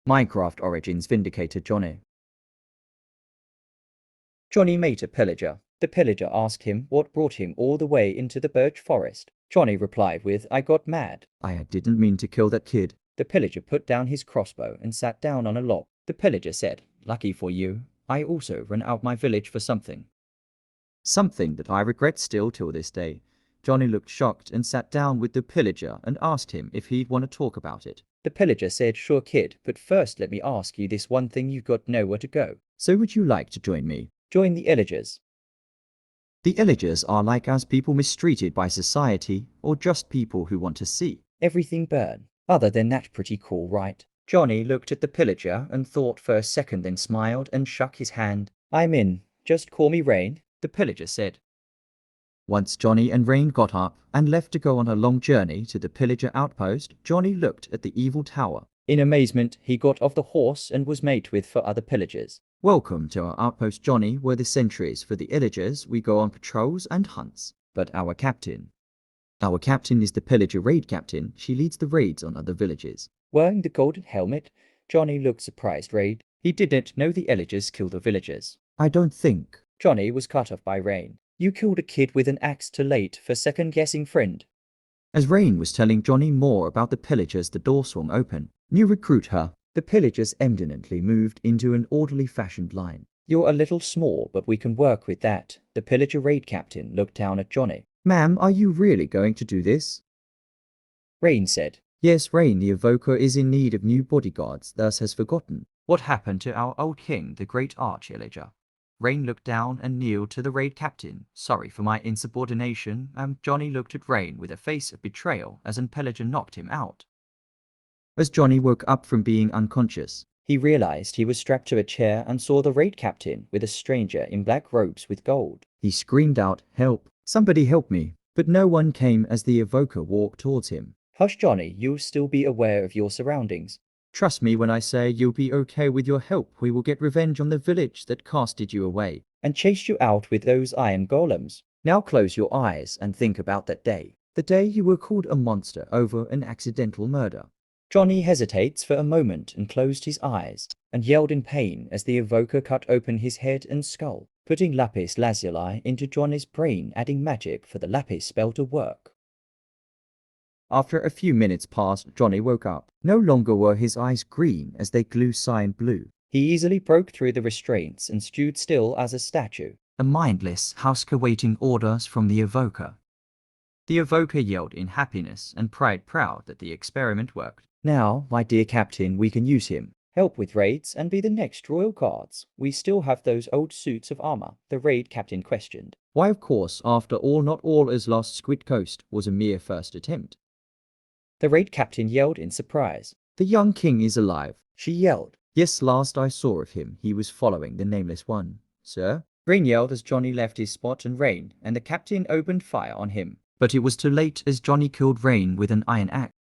Minecraft Origins Vindicator Johnny. Johnny met a pillager. The pillager asked him what brought him all the way into the birch forest. Johnny replied with, "I got mad. I didn't mean to kill that kid." The pillager put down his crossbow and sat down on a log. The pillager said, "Lucky for you, I also ran out my village for something. Something that I regret still till this day." Johnny looked shocked and sat down with the pillager and asked him if he'd want to talk about it. The pillager said, "Sure kid, but first let me ask you this one thing, you got nowhere to go. So would you like to join me? Join the Illagers." The Illagers are like us, people mistreated by society, or just people who want to see everything burn. Other than that, pretty cool, right? Johnny looked at the pillager and thought for a second, then smiled and shook his hand. "I'm in. Just call me Rain," the pillager said. Once Johnny and Rain got up and left to go on a long journey to the pillager outpost, Johnny looked at the evil tower. In amazement, he got off the horse and was met with for other pillagers. "Welcome to our outpost, Johnny. We're the sentries for the Illagers. We go on patrols and hunts. But our captain is the pillager raid captain. She leads the raids on other villages." Wearing the golden helmet, Johnny looked surprised. Raid? He didn't know the Illagers killed the villagers. "I don't think." Johnny was cut off by Rain. "You killed a kid with an axe too late for second-guessing, friend." As Rain was telling Johnny more about the pillagers, the door swung open. "New recruit, huh?" The pillagers eminently moved into an orderly fashioned line. "You're a little small, but we can work with that." The pillager raid captain looked down at Johnny. "Ma'am, are you really going to do this?" Rain said. "Yes, Rain, the evoker is in need of new bodyguards, thus has forgotten what happened to our old king, the great arch-illager." Rain looked down and kneeled to the raid captain. "Sorry for my insubordination." Johnny looked at Rain with a face of betrayal as an pillager knocked him out. As Johnny woke up from being unconscious, he realized he was strapped to a chair and saw the raid captain with a stranger in black robes with gold. He screamed out, "Help! Somebody help me!" But no one came as the evoker walked towards him. "Hush, Johnny, you'll still be aware of your surroundings. Trust me when I say you'll be okay with your help. We will get revenge on the village that casted you away and chased you out with those iron golems. Now close your eyes and think about that day. The day you were called a monster over an accidental murder." Johnny hesitates for a moment and closed his eyes and yelled in pain as the evoker cut open his head and skull, putting lapis lazuli into Johnny's brain, adding magic for the lapis spell to work. After a few minutes passed, Johnny woke up. No longer were his eyes green as they grew cyan blue. He easily broke through the restraints and stood still as a statue, a mindless husk awaiting orders from the evoker. The evoker yelled in happiness and pride, proud that the experiment worked. "Now, my dear captain, we can use him. Help with raids and be the next royal guards. We still have those old suits of armor?" the raid captain questioned. "Why, of course. After all, not all is lost. Squid Coast was a mere first attempt." The raid captain yelled in surprise. "The young king is alive," she yelled. "Yes, last I saw of him, he was following the Nameless One." "Sir?" Rain yelled as Johnny left his spot, and Rain and the captain opened fire on him. But it was too late as Johnny killed Rain with an iron axe.